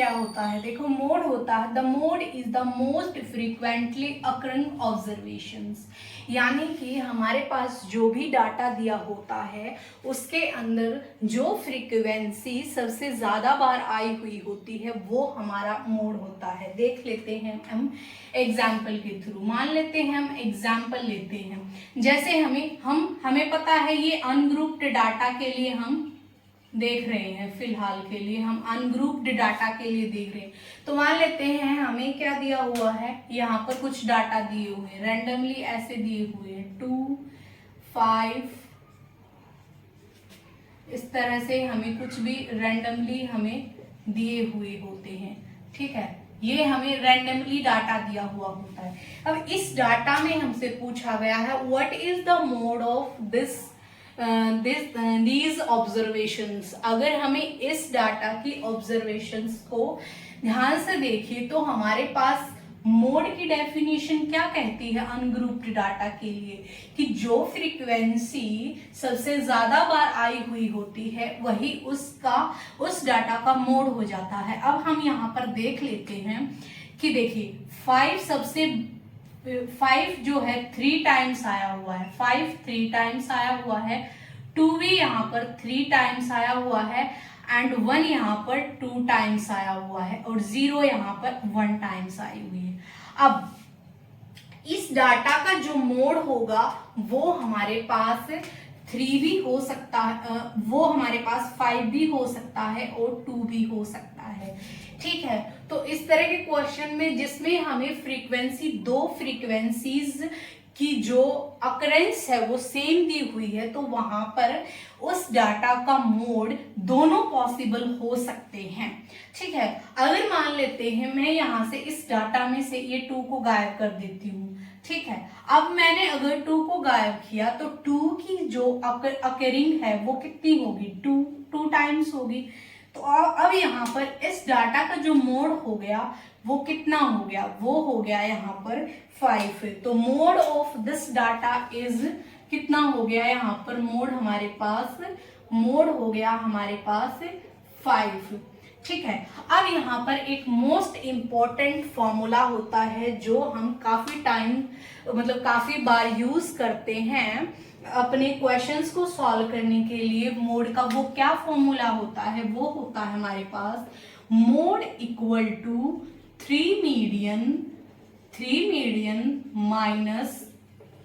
क्या होता है, देखो मोड होता है, the mode is the most frequently occurring observations, यानी कि हमारे पास जो भी डाटा दिया होता है उसके अंदर जो फ्रीक्वेंसी सबसे ज़्यादा बार आई हुई होती है वो हमारा मोड होता है। देख लेते हैं हम एग्जाम्पल के थ्रू, मान लेते हैं हम एग्जाम्पल लेते हैं, जैसे हमें पता है ये अनग्रुप्ड डाटा के लिए हम देख रहे हैं, फिलहाल के लिए हम अनग्रुप्ड डाटा के लिए देख रहे हैं। तो मान लेते हैं हमें क्या दिया हुआ है, यहाँ पर कुछ डाटा दिए हुए हैं, रैंडमली ऐसे दिए हुए हैं 2, 5, इस तरह से हमें कुछ भी रैंडमली हमें दिए हुए होते हैं। ठीक है, ये हमें रैंडमली डाटा दिया हुआ होता है। अब इस डाटा में हमसे पूछा गया है what is the mode of these observations. अगर हमें इस डाटा की ऑब्जर्वेशंस को ध्यान से देखें तो हमारे पास मोड की डेफिनेशन क्या कहती है अनग्रुप्ड डाटा के लिए, कि जो फ्रीक्वेंसी सबसे ज्यादा बार आई हुई होती है वही उस डाटा का मोड हो जाता है। अब हम यहाँ पर देख लेते हैं कि देखिए 5 जो है 3 टाइम्स आया हुआ है, 5 3 टाइम्स आया हुआ है, 2 भी यहाँ पर 3 टाइम्स आया हुआ है, एंड 1 यहाँ पर 2 टाइम्स आया हुआ है, और 0 यहाँ पर 1 टाइम्स आई हुई है। अब इस डाटा का जो मोड होगा वो हमारे पास 3 भी हो सकता है, वो हमारे पास 5 भी हो सकता है और 2 भी हो सकता है। ठीक है, तो इस तरह के क्वेश्चन में जिसमें हमें दो फ्रीक्वेंसीज की जो अकरेंस है वो सेम दी हुई है, तो वहां पर उस डाटा का मोड दोनों पॉसिबल हो सकते हैं। ठीक है, अगर मान लेते हैं मैं यहां से इस डाटा में से ये 2 को गायब कर देती हूँ। ठीक है, अब मैंने अगर 2 को गायब किया तो 2 की जो अकरिंग है वो कितनी होगी, 2 टाइम्स होगी। तो अब यहाँ पर इस डाटा का जो मोड हो गया वो कितना हो गया, वो हो गया यहाँ पर 5। तो mode of this data is कितना हो गया, यहाँ पर मोड हो गया हमारे पास 5। ठीक है, अब यहाँ पर एक मोस्ट इंपॉर्टेंट फॉर्मूला होता है जो हम काफी बार यूज करते हैं अपने क्वेश्चंस को सॉल्व करने के लिए। मोड का वो क्या फॉर्मूला होता है, वो होता है हमारे पास mode equal to 3 median minus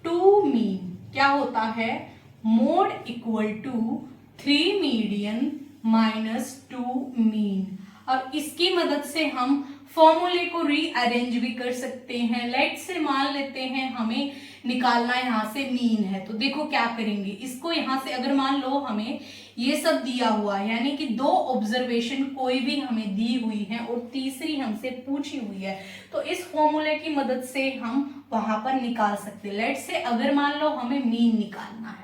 2 mean. क्या होता है, mode equal to 3 median minus 2 mean. और इसकी मदद से हम फॉर्मूले को रीअरेंज भी कर सकते हैं। लेट से मान लेते हैं हमें निकालना यहाँ से मीन है, तो देखो क्या करेंगे, इसको यहाँ से अगर मान लो हमें ये सब दिया हुआ है, यानी कि 2 ऑब्जर्वेशन कोई भी हमें दी हुई है और तीसरी हमसे पूछी हुई है, तो इस फॉर्मूले की मदद से हम वहां पर निकाल सकते हैं। लेट से अगर मान लो हमें मीन निकालना है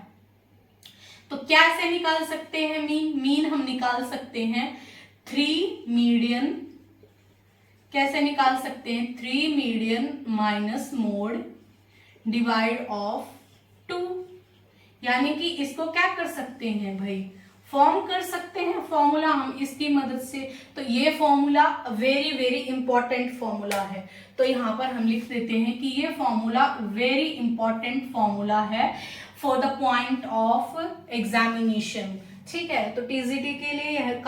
तो कैसे निकाल सकते हैं मीन हम निकाल सकते हैं 3 मीडियन, कैसे निकाल सकते हैं 3 median minus mode divide of 2, यानी कि इसको क्या कर सकते हैं भाई, फॉर्म कर सकते हैं फॉर्मूला हम इसकी मदद से। तो ये formula very very important formula है, तो यहाँ पर हम लिख देते हैं कि ये फॉर्मूला वेरी इंपॉर्टेंट फॉर्मूला है for the point of examination. ठीक है, तो टीजीटी के लिए यह